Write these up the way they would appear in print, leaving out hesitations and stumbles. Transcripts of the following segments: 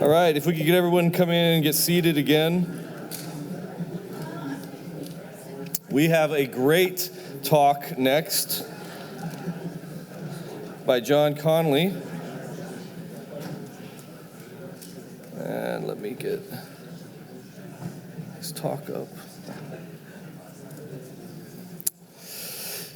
All right, if we could get everyone come in and get seated again. We have a great talk next by John Conley. And let me get his talk up.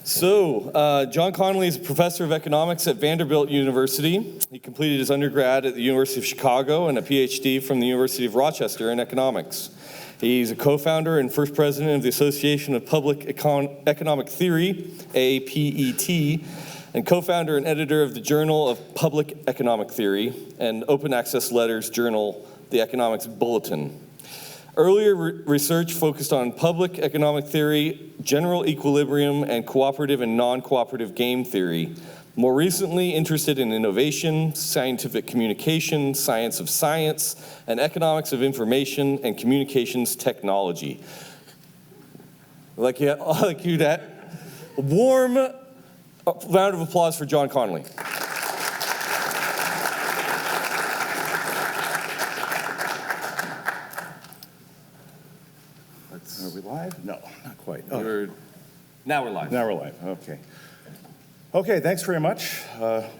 So, John Conley is a professor of economics at Vanderbilt University. He completed his undergrad at the University of Chicago and a PhD from the University of Rochester in economics. He's a co-founder and first president of the Association of Public Economic Theory, APET, and co-founder and editor of the Journal of Public Economic Theory and open access letters journal, The Economics Bulletin. Earlier research focused on public economic theory, general equilibrium, and cooperative and non-cooperative game theory. More recently, interested in innovation, scientific communication, science of science, and economics of information and communications technology. A warm round of applause for John Conley. Are we live? No, not quite. Now we're live. Now we're live, okay. Okay, thanks very much.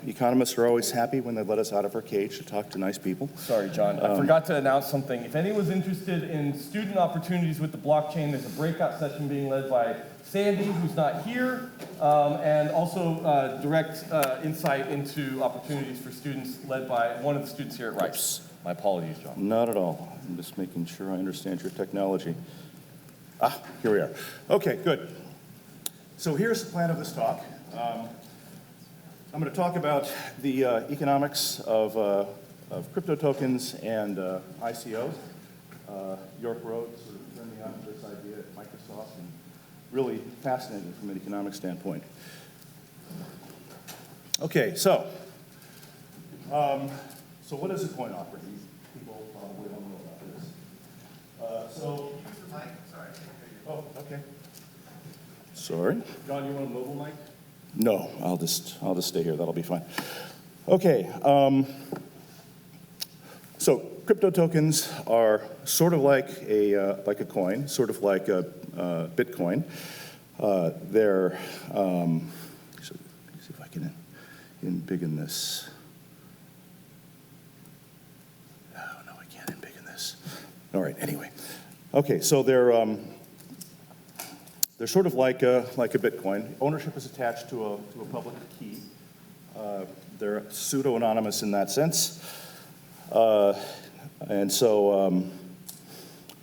Economists are always happy when they let us out of our cage to talk to nice people. Sorry, John. I forgot to announce something. If anyone's interested in student opportunities with the blockchain, there's a breakout session being led by Sandy, who's not here, and also direct insight into opportunities for students led by one of the students here at Rice. My apologies, John. Not at all. I'm just making sure I understand your technology. Here we are. Okay, good. So here's the plan of this talk. I'm going to talk about the economics of crypto tokens and ICOs. York Road sort of turned me on to this idea at Microsoft, and really fascinating from an economic standpoint. Okay, so what is a coin offering? People probably don't know about this. Use the mic. Sorry, I can't hear you. Oh, okay. Sorry. John, you want a mobile mic? No, I'll just stay here. That'll be fine. Okay. So crypto tokens are sort of like a coin, sort of like a Bitcoin. They're see if I can embiggen this. Oh no, I can't embiggen this. All right. Anyway, okay. So they're sort of like a Bitcoin. Ownership is attached to a public key. They're pseudo-anonymous in that sense. And so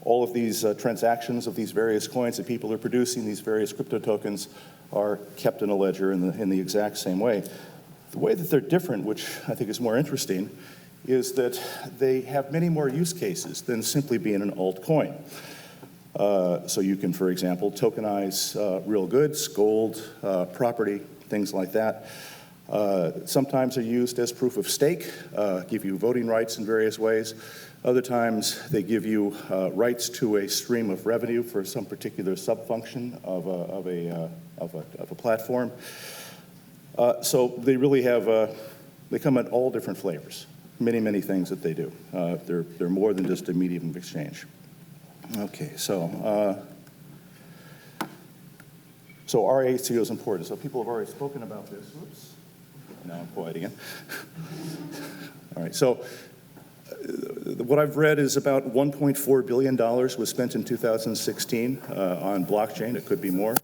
all of these transactions of these various coins that people are producing, these various crypto tokens, are kept in a ledger in the exact same way. The way that they're different, which I think is more interesting, is that they have many more use cases than simply being an altcoin. So you can, for example, tokenize real goods, gold, property, things like that. Sometimes they're used as proof of stake, give you voting rights in various ways. Other times they give you rights to a stream of revenue for some particular sub-function of a platform. So they really have, they come in all different flavors, many things that they do. They're more than just a medium of exchange. Okay, so RACO is important. So people have already spoken about this. Whoops. Now I'm quiet again. All right, so what I've read is about $1.4 billion was spent in 2016 on blockchain. It could be more.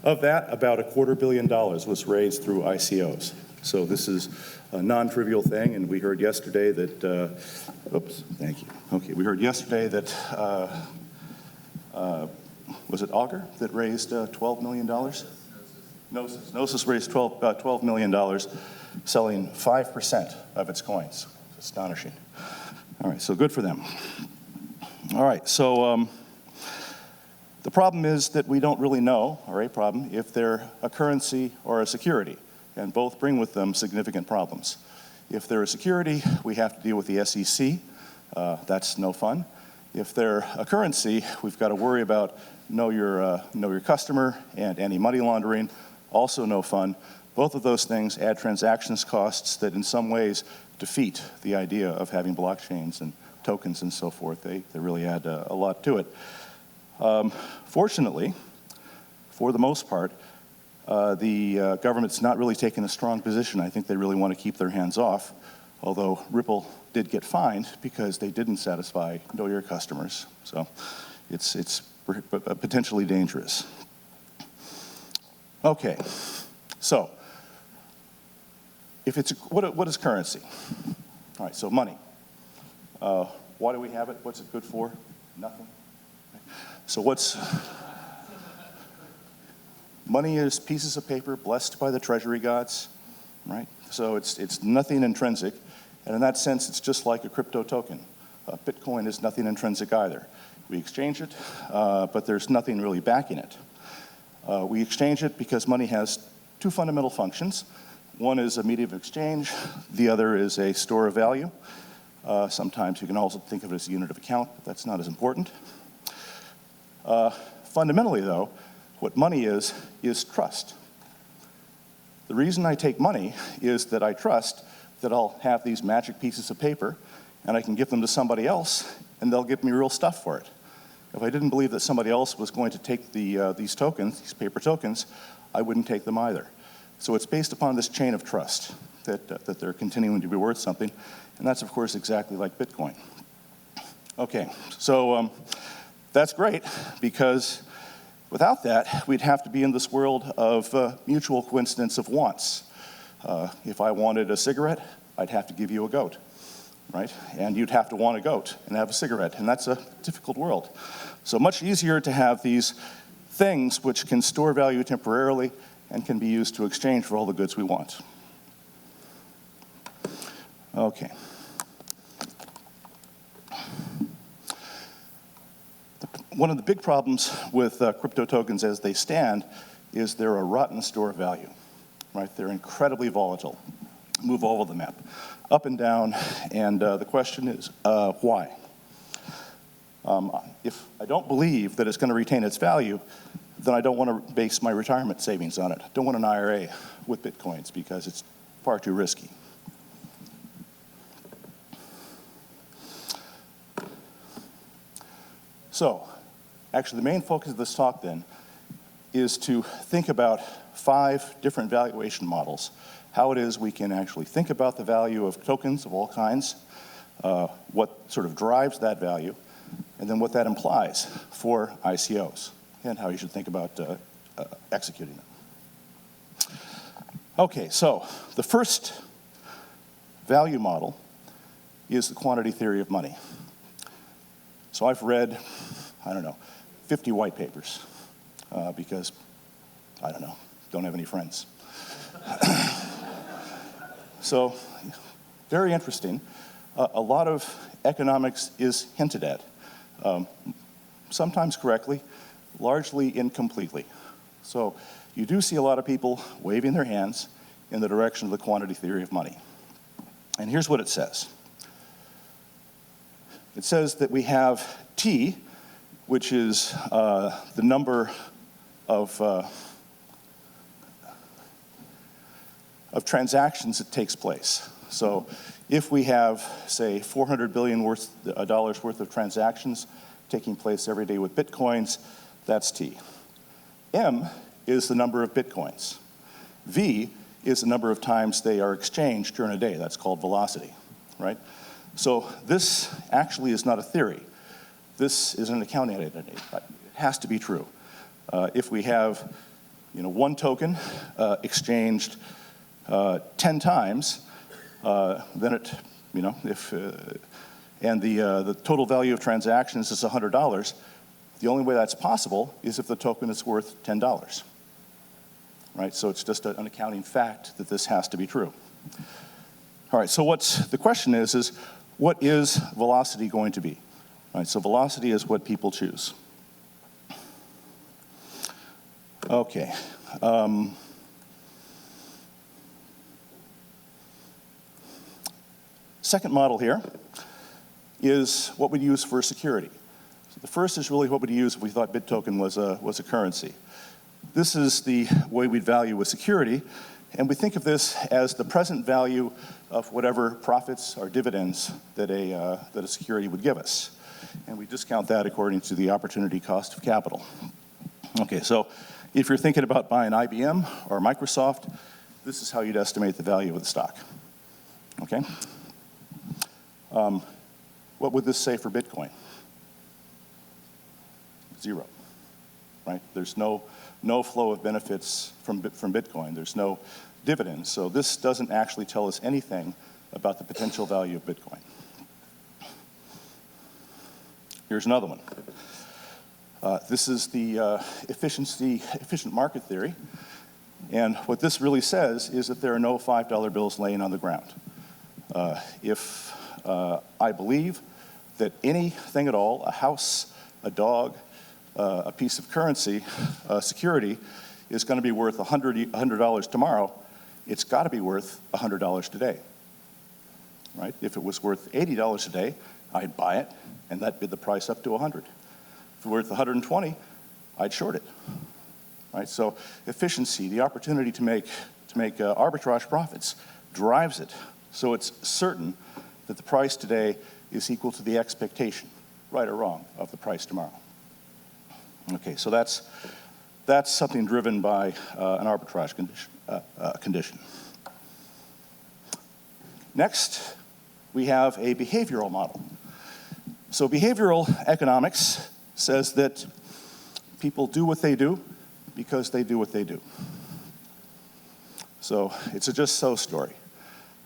Of that, about $250 million was raised through ICOs. So this is a non-trivial thing, and we heard yesterday that, oops, thank you. Okay, we heard yesterday that, was it Augur that raised $12 million? Gnosis raised $12 million, selling 5% of its coins. It's astonishing. All right, so good for them. All right, so the problem is that we don't really know, or a problem, if they're a currency or a security, and both bring with them significant problems. If they're a security, we have to deal with the SEC. That's no fun. If they're a currency, we've got to worry about know your customer and anti-money laundering, also no fun. Both of those things add transactions costs that in some ways defeat the idea of having blockchains and tokens and so forth. They really add a lot to it. Fortunately, for the most part, the government's not really taken a strong position. I think they really want to keep their hands off, although Ripple did get fined because they didn't satisfy know your customers. So it's potentially dangerous. Okay, so if it's what is currency? All right, so money. Why do we have it? What's it good for? Nothing. So money is pieces of paper blessed by the treasury gods, right? So it's nothing intrinsic, and in that sense, it's just like a crypto token. Bitcoin is nothing intrinsic either. We exchange it, but there's nothing really backing it. We exchange it because money has two fundamental functions. One is a medium of exchange. The other is a store of value. Sometimes you can also think of it as a unit of account, but that's not as important. Fundamentally, though, what money is trust. The reason I take money is that I trust that I'll have these magic pieces of paper and I can give them to somebody else and they'll give me real stuff for it. If I didn't believe that somebody else was going to take these tokens, these paper tokens, I wouldn't take them either. So it's based upon this chain of trust that they're continuing to be worth something, and that's, of course, exactly like Bitcoin. Okay, so that's great, because without that, we'd have to be in this world of mutual coincidence of wants. If I wanted a cigarette, I'd have to give you a goat, right? And you'd have to want a goat and have a cigarette, and that's a difficult world. So much easier to have these things which can store value temporarily and can be used to exchange for all the goods we want. Okay. One of the big problems with crypto tokens as they stand is they're a rotten store of value, right? They're incredibly volatile, move all over the map, up and down, and the question is, why? If I don't believe that it's going to retain its value, then I don't want to base my retirement savings on it. I don't want an IRA with Bitcoins because it's far too risky. So, actually, the main focus of this talk, then, is to think about 5 different valuation models. How it is we can actually think about the value of tokens of all kinds, what sort of drives that value, and then what that implies for ICOs, and how you should think about executing them. Okay, so the first value model is the quantity theory of money. So I've read, 50 white papers because, don't have any friends. So, very interesting. A lot of economics is hinted at, sometimes correctly, largely incompletely. So you do see a lot of people waving their hands in the direction of the quantity theory of money. And here's what it says. It says that we have T, which is the number of transactions that takes place. So if we have, say, $400 billion worth of transactions taking place every day with Bitcoins, that's T. M is the number of Bitcoins. V is the number of times they are exchanged during a day. That's called velocity, right? So this actually is not a theory. This is an accounting identity. It has to be true. If we have, one token exchanged 10 times, then it, and the total value of transactions is $100. The only way that's possible is if the token is worth $10, right? So it's just an accounting fact that this has to be true. All right, so the question is what is velocity going to be? All right, so velocity is what people choose. Okay. Second model here is what we use for security. The first is really what we'd use if we thought BitToken was a currency. This is the way we'd value a security, and we think of this as the present value of whatever profits or dividends that a security would give us. And we discount that according to the opportunity cost of capital. Okay, so if you're thinking about buying IBM or Microsoft, this is how you'd estimate the value of the stock. Okay? What would this say for Bitcoin? 0, right? There's no flow of benefits from Bitcoin. There's no dividends. So this doesn't actually tell us anything about the potential value of Bitcoin. Here's another one. This is the efficient market theory. And what this really says is that there are no $5 bills laying on the ground. If I believe that anything at all, a house, a dog, a piece of currency, a security, is going to be worth $100 tomorrow, it's got to be worth $100 today, right? If it was worth $80 today, I'd buy it, and that'd bid the price up to 100. If it were worth 120, I'd short it, right? So efficiency, the opportunity to make arbitrage profits, drives it. So it's certain that the price today is equal to the expectation, right or wrong, of the price tomorrow. Okay, so that's something driven by an arbitrage condition. Next, we have a behavioral model. So behavioral economics says that people do what they do because they do what they do. So it's a just so story.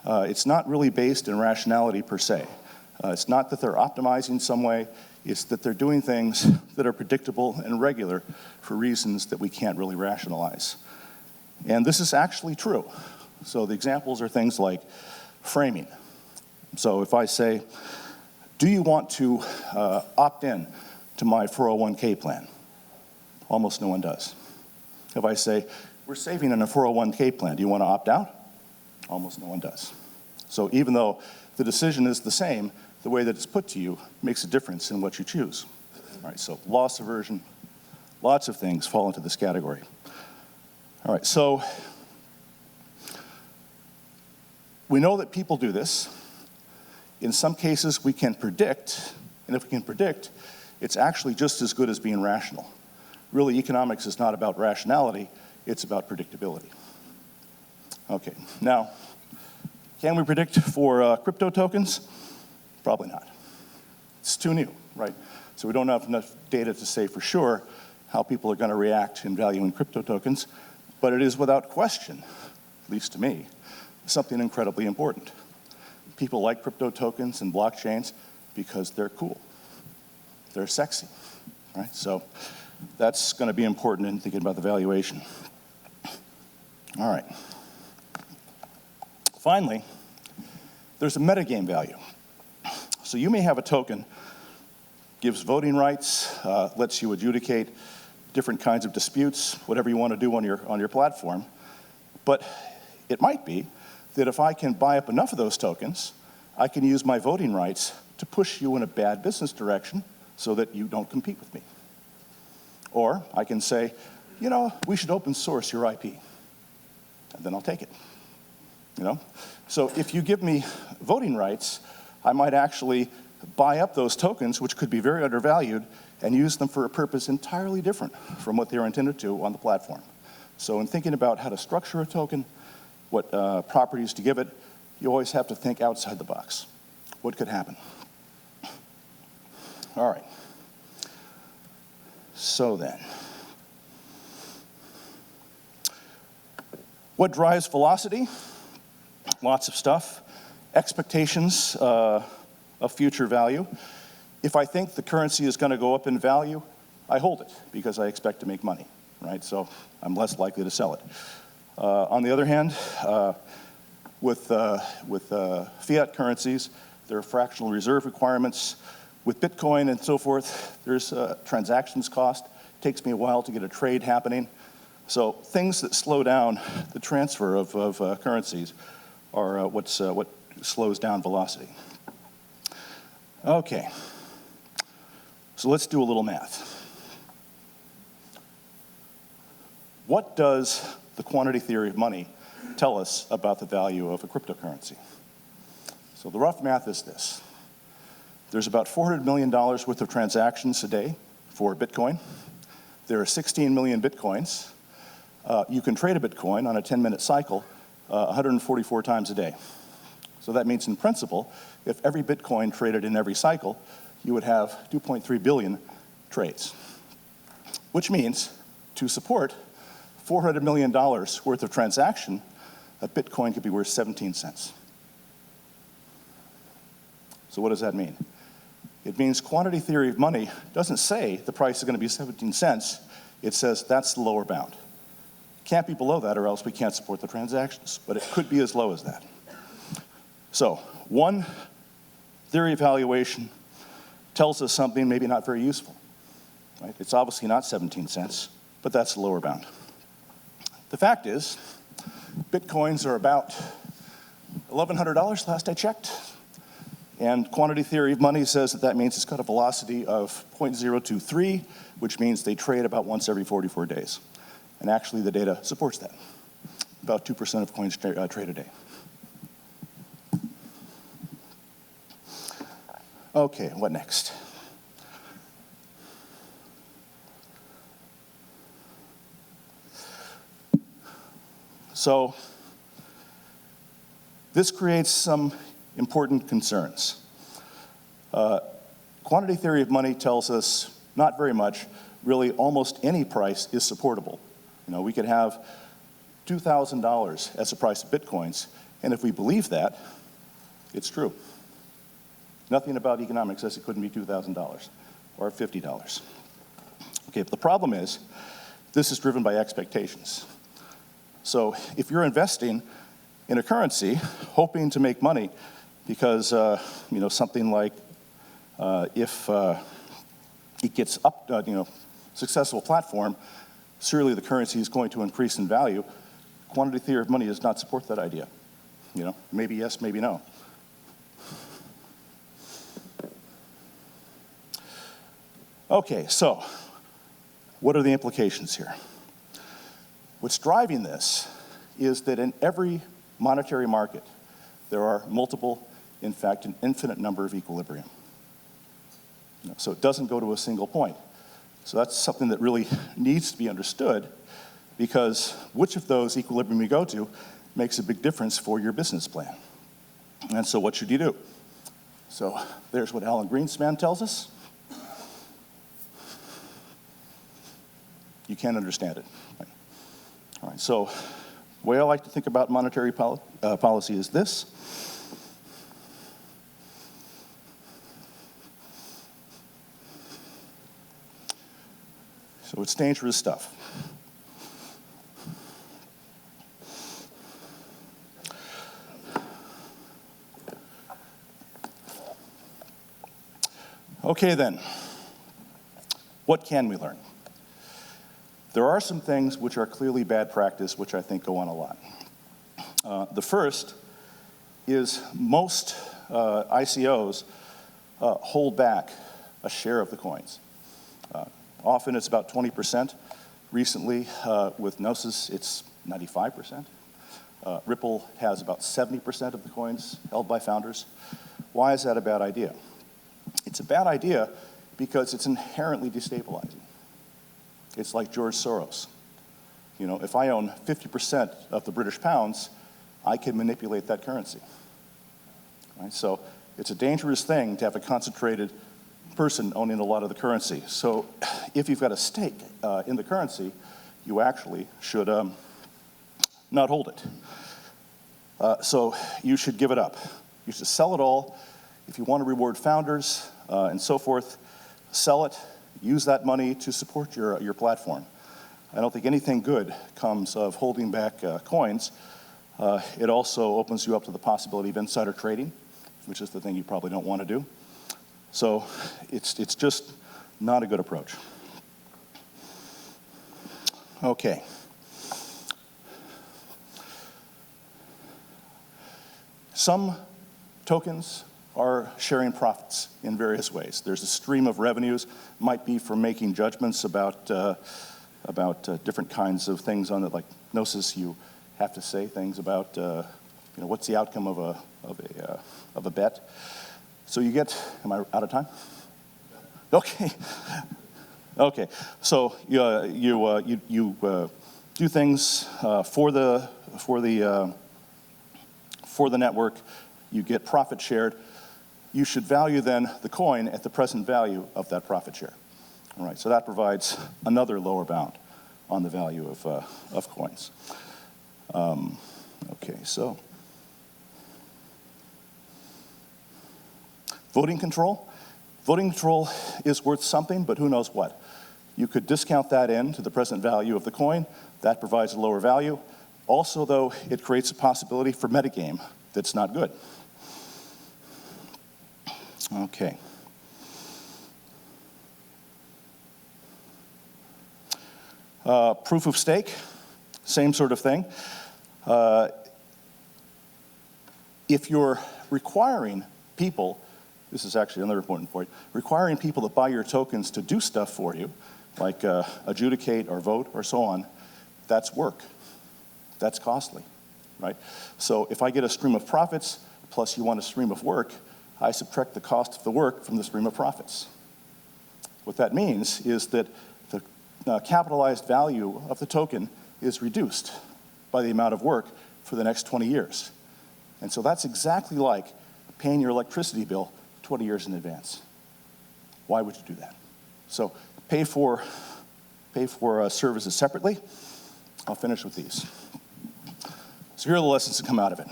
It's not really based in rationality per se. It's not that they're optimizing some way. It's that they're doing things that are predictable and regular for reasons that we can't really rationalize. And this is actually true. So the examples are things like framing. So if I say, do you want to opt in to my 401k plan? Almost no one does. If I say, we're saving in a 401k plan, do you want to opt out? Almost no one does. So even though the decision is the same, the way that it's put to you makes a difference in what you choose. All right, so loss aversion, lots of things fall into this category. All right, so we know that people do this. In some cases, we can predict, and if we can predict, it's actually just as good as being rational. Really, economics is not about rationality, it's about predictability. Okay, now, can we predict for crypto tokens? Probably not. It's too new, right? So we don't have enough data to say for sure how people are going to react in valuing crypto tokens, but it is without question, at least to me, something incredibly important. People like crypto tokens and blockchains because they're cool. They're sexy, right? So that's going to be important in thinking about the valuation. All right. Finally, there's a metagame value. So you may have a token, gives voting rights, lets you adjudicate different kinds of disputes, whatever you want to do on your platform. But it might be that if I can buy up enough of those tokens, I can use my voting rights to push you in a bad business direction so that you don't compete with me. Or I can say, you know, we should open source your IP, and then I'll take it. You know? So if you give me voting rights, I might actually buy up those tokens, which could be very undervalued, and use them for a purpose entirely different from what they're intended to on the platform. So in thinking about how to structure a token, what properties to give it, you always have to think outside the box. What could happen? All right. So then, what drives velocity? Lots of stuff. Expectations of future value. If I think the currency is going to go up in value, I hold it because I expect to make money, right? So I'm less likely to sell it. On the other hand, with fiat currencies, there are fractional reserve requirements. With Bitcoin and so forth, there's transactions cost. It takes me a while to get a trade happening. So things that slow down the transfer of currencies are what slows down velocity. Okay. So let's do a little math. What does the quantity theory of money tell us about the value of a cryptocurrency? So the rough math is this. There's about $400 million worth of transactions a day for Bitcoin. There are 16 million Bitcoins. You can trade a Bitcoin on a 10-minute cycle 144 times a day. So that means in principle, if every Bitcoin traded in every cycle, you would have 2.3 billion trades. Which means to support $400 million worth of transaction, a Bitcoin could be worth 17 cents. So what does that mean? It means quantity theory of money doesn't say the price is going to be 17 cents. It says that's the lower bound. It can't be below that or else we can't support the transactions, but it could be as low as that. So one theory evaluation tells us something maybe not very useful. Right? It's obviously not 17 cents, but that's the lower bound. The fact is, Bitcoins are about $1,100 last I checked. And quantity theory of money says that means it's got a velocity of 0.023, which means they trade about once every 44 days. And actually, the data supports that. About 2% of coins trade a day. Okay, what next? So this creates some important concerns. Quantity theory of money tells us not very much. Really, almost any price is supportable. You know, we could have $2,000 as the price of Bitcoins, and if we believe that, it's true. Nothing about economics says it couldn't be $2,000 or $50. Okay, but the problem is, this is driven by expectations. So if you're investing in a currency, hoping to make money, because something like if it gets up, successful platform, surely the currency is going to increase in value. Quantity theory of money does not support that idea. You know, maybe yes, maybe no. Okay, so what are the implications here? What's driving this is that in every monetary market, there are multiple, in fact, an infinite number of equilibrium. So it doesn't go to a single point. So that's something that really needs to be understood, because which of those equilibrium you go to makes a big difference for your business plan. And so what should you do? So there's what Alan Greenspan tells us. You can't understand it. All right, so the way I like to think about monetary policy is this. So it's dangerous stuff. Okay then, what can we learn? There are some things which are clearly bad practice, which I think go on a lot. The first is most ICOs hold back a share of the coins. Often it's about 20%. Recently, with Gnosis, it's 95%. Ripple has about 70% of the coins held by founders. Why is that a bad idea? It's a bad idea because it's inherently destabilizing. It's like George Soros. You know, if I own 50% of the British pounds, I can manipulate that currency. Right? So it's a dangerous thing to have a concentrated person owning a lot of the currency. So if you've got a stake in the currency, you actually should not hold it. So you should give it up. You should sell it all. If you want to reward founders and so forth, sell it. Use that money to support your platform. I don't think anything good comes of holding back coins. It also opens you up to the possibility of insider trading, which is the thing you probably don't want to do. So it's just not a good approach. Okay. Some tokens are sharing profits in various ways. There's a stream of revenues, might be from making judgments about different kinds of things on it, like gnosis. You have to say things about what's the outcome of a bet. So you get. Am I out of time? Okay. Okay. So you do things for the network. You get profit shared. You should value then the coin at the present value of that profit share. All right, so that provides another lower bound on the value of coins. Okay, so voting control. Voting control is worth something, but who knows what. You could discount that in to the present value of the coin. That provides a lower value. Also, though, it creates a possibility for metagame that's not good. Okay. Proof of stake, same sort of thing. If you're requiring people, this is actually another important point, requiring people to buy your tokens to do stuff for you, like adjudicate or vote or so on, that's work. That's costly, right? So if I get a stream of profits, plus you want a stream of work, I subtract the cost of the work from the stream of profits. What that means is that the capitalized value of the token is reduced by the amount of work for the next 20 years. And so that's exactly like paying your electricity bill 20 years in advance. Why would you do that? So pay for services separately. I'll finish with these. So here are the lessons that come out of it.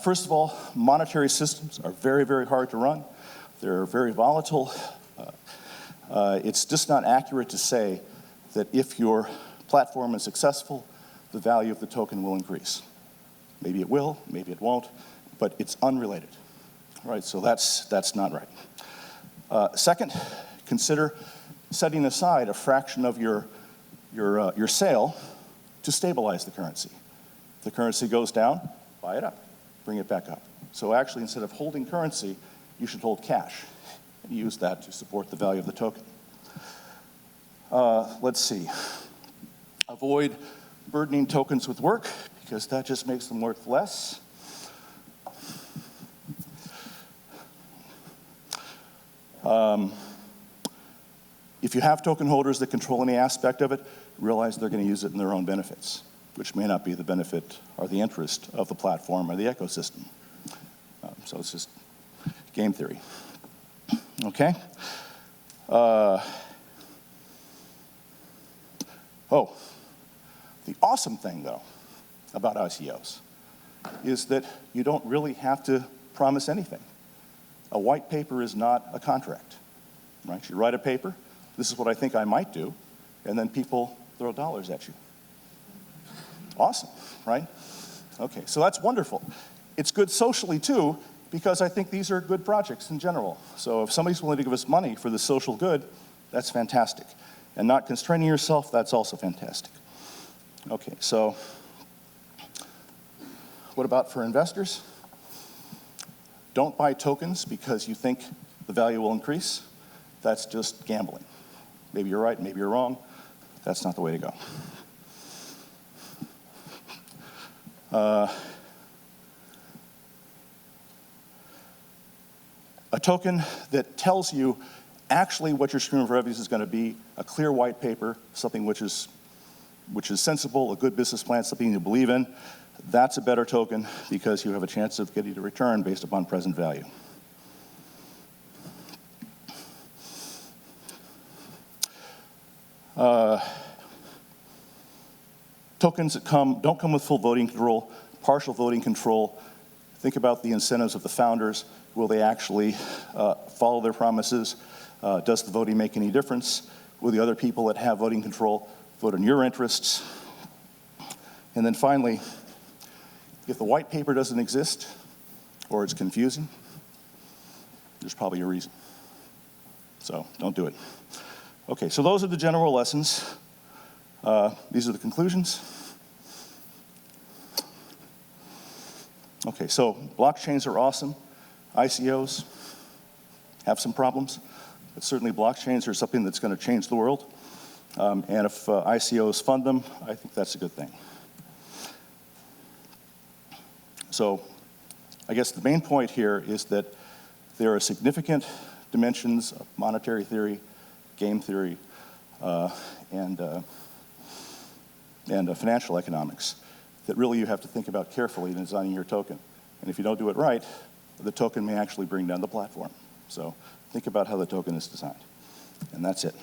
First of all, monetary systems are very, very hard to run. They're very volatile. It's just not accurate to say that if your platform is successful, the value of the token will increase. Maybe it will, maybe it won't, but it's unrelated. Right, so that's not right. Second, consider setting aside a fraction of your sale to stabilize the currency. If the currency goes down, buy it up, bring it back up. So actually, instead of holding currency, you should hold cash and use that to support the value of the token. Let's see. Avoid burdening tokens with work, because that just makes them worth less. If you have token holders that control any aspect of it, realize they're going to use it in their own benefits, which may not be the benefit or the interest of the platform or the ecosystem. So it's just game theory. Okay? The awesome thing, though, about ICOs is that you don't really have to promise anything. A white paper is not a contract, right? You write a paper, this is what I think I might do, and then people throw dollars at you. Awesome, right? Okay, so that's wonderful. It's good socially, too, because I think these are good projects in general. So if somebody's willing to give us money for the social good, that's fantastic. And not constraining yourself, that's also fantastic. Okay, so what about for investors? Don't buy tokens because you think the value will increase. That's just gambling. Maybe you're right, maybe you're wrong. That's not the way to go. A token that tells you actually what your stream of revenues is going to be, a clear white paper, something which is sensible, a good business plan, something you believe in, that's a better token because you have a chance of getting a return based upon present value. Tokens that don't come with full voting control, partial voting control. Think about the incentives of the founders. Will they actually follow their promises? Does the voting make any difference? Will the other people that have voting control vote in your interests? And then finally, if the white paper doesn't exist or it's confusing, there's probably a reason. So don't do it. Okay, so those are the general lessons. These are the conclusions. Okay, so blockchains are awesome. ICOs have some problems, but certainly blockchains are something that's going to change the world. And if ICOs fund them, I think that's a good thing. So I guess the main point here is that there are significant dimensions of monetary theory, game theory, and financial economics that really you have to think about carefully in designing your token. And if you don't do it right, the token may actually bring down the platform. So think about how the token is designed. And that's it.